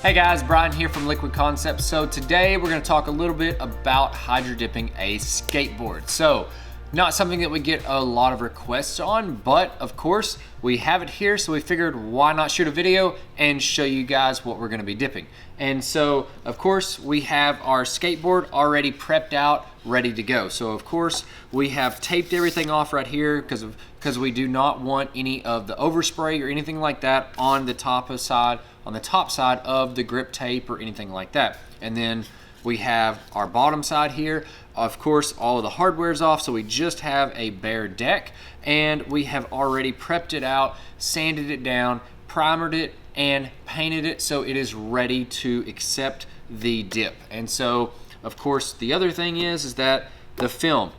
Hey guys, Bryan here from Liquid Concepts. So today we're going to talk a little bit about hydro dipping a skateboard. So not something that we get a lot of requests on, but of course we have it here, so we figured why not shoot a video and show you guys what we're going to be dipping. And so of course we have our skateboard already prepped out, ready to go. So of course we have taped everything off right here because we do not want any of the overspray or anything like that on the top side of the grip tape or anything like that. And then we have our bottom side here. Of course, all of the hardware is off, so we just have a bare deck, and we have already prepped it out, sanded it down, primered it, and painted it so it is ready to accept the dip. And so, of course, the other thing is that the film.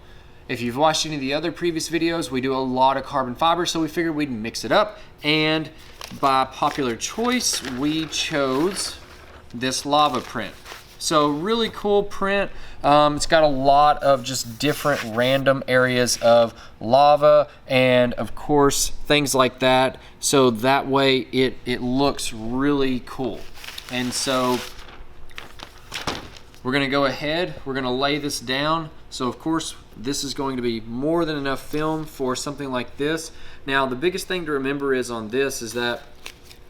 If you've watched any of the other previous videos, we do a lot of carbon fiber, so we figured we'd mix it up, and by popular choice, we chose this lava print. So really cool print. It's got a lot of just different random areas of lava and of course things like that. So that way it looks really cool. And so we're gonna go ahead, we're gonna lay this down. So of course, this is going to be more than enough film for something like this. Now, the biggest thing to remember is on this is that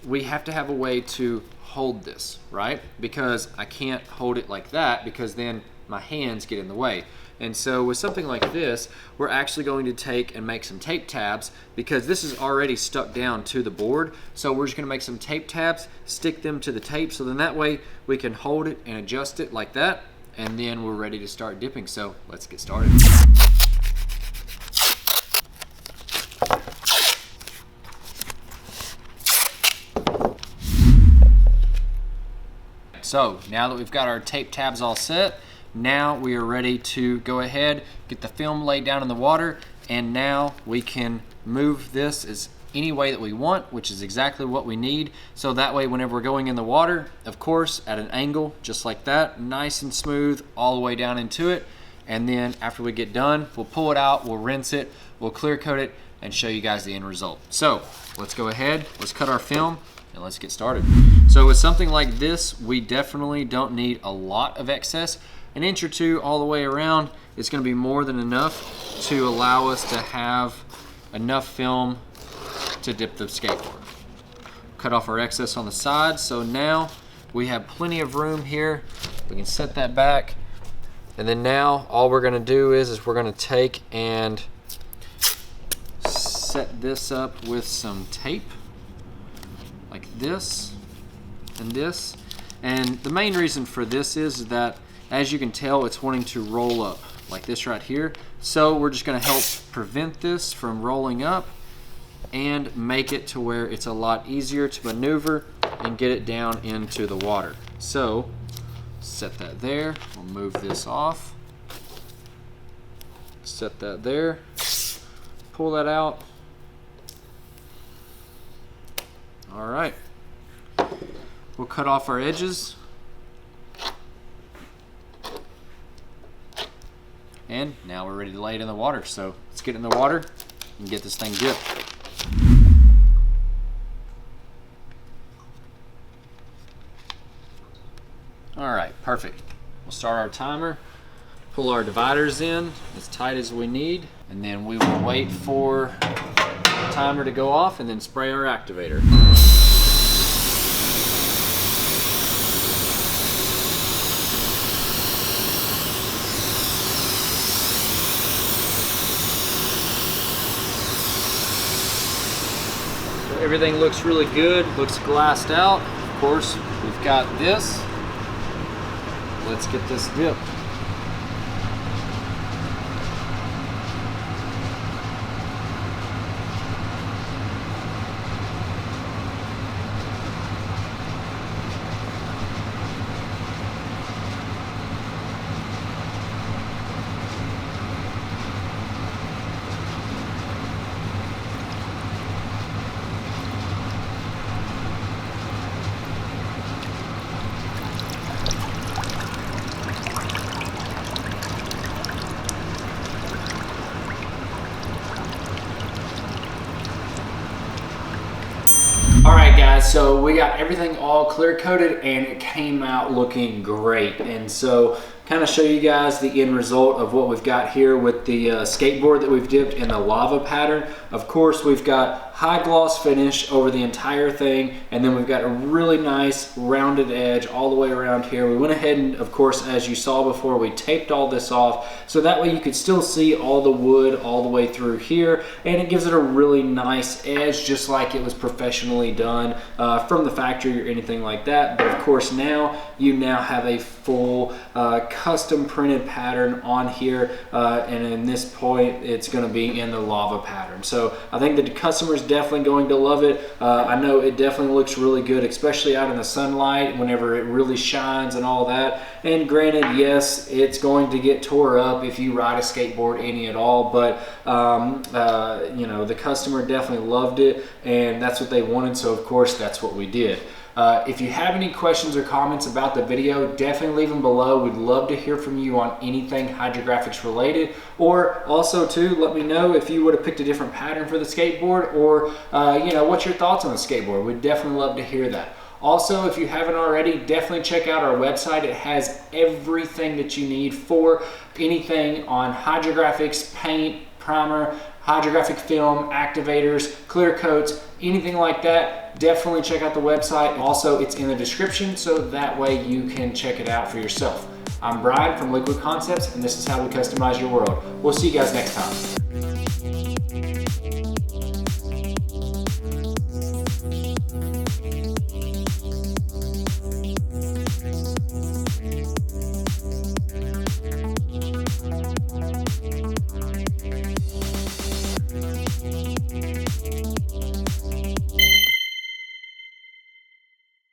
we have to have a way to hold this, right? Because I can't hold it like that because then my hands get in the way. And so with something like this, we're actually going to take and make some tape tabs because this is already stuck down to the board. So we're just gonna make some tape tabs, stick them to the tape, so then that way we can hold it and adjust it like that, and then we're ready to start dipping. So let's get started. So now that we've got our tape tabs all set, now we are ready to go ahead, get the film laid down in the water, and now we can move this as any way that we want, which is exactly what we need. So that way whenever we're going in the water, of course, at an angle, just like that, nice and smooth all the way down into it. And then after we get done, we'll pull it out, we'll rinse it, we'll clear coat it, and show you guys the end result. So let's go ahead, let's cut our film, and let's get started. So with something like this, we definitely don't need a lot of excess. An inch or two all the way around is gonna be more than enough to allow us to have enough film to dip the skateboard. Cut off our excess on the sides, so now we have plenty of room here. We can set that back. And then now all we're gonna do is we're gonna take and set this up with some tape, like this and this. And the main reason for this is that, as you can tell, it's wanting to roll up like this right here. So we're just gonna help prevent this from rolling up and make it to where it's a lot easier to maneuver and get it down into the water. So set that there, we'll move this off, set that there, pull that out. All right, we'll cut off our edges. And now we're ready to lay it in the water. So let's get in the water and get this thing dipped. All right, perfect. We'll start our timer, pull our dividers in as tight as we need, and then we will wait for the timer to go off and then spray our activator. Everything looks really good, looks glassed out. Of course, we've got this. Let's get this dipped. guys, so we got everything all clear coated and it came out looking great. And so kind of show you guys the end result of what we've got here with the skateboard that we've dipped in the lava pattern. Of course, we've got high gloss finish over the entire thing, and then we've got a really nice rounded edge all the way around here. We went ahead and, of course, as you saw before, we taped all this off so that way you could still see all the wood all the way through here, and it gives it a really nice edge, just like it was professionally done from the factory or anything like that. But of course, now you have a full custom printed pattern on here, and in this point it's going to be in the lava pattern. So I think the customer's definitely going to love it. I know it definitely looks really good, especially out in the sunlight whenever it really shines and all that. And granted, yes, it's going to get tore up if you ride a skateboard any at all, but you know, the customer definitely loved it and that's what they wanted, so of course that's what we did. If you have any questions or comments about the video, definitely leave them below. We'd love to hear from you on anything hydrographics related, or also too, let me know if you would have picked a different pattern for the skateboard, or you know, what's your thoughts on the skateboard. We'd definitely love to hear that. Also, if you haven't already, definitely check out our website. It has everything that you need for anything on hydrographics, paint, primer, hydrographic film, activators, clear coats, anything like that. Definitely check out the website. Also, it's in the description, so that way you can check it out for yourself. I'm Bryan from Liquid Concepts, and this is how we customize your world. We'll see you guys next time.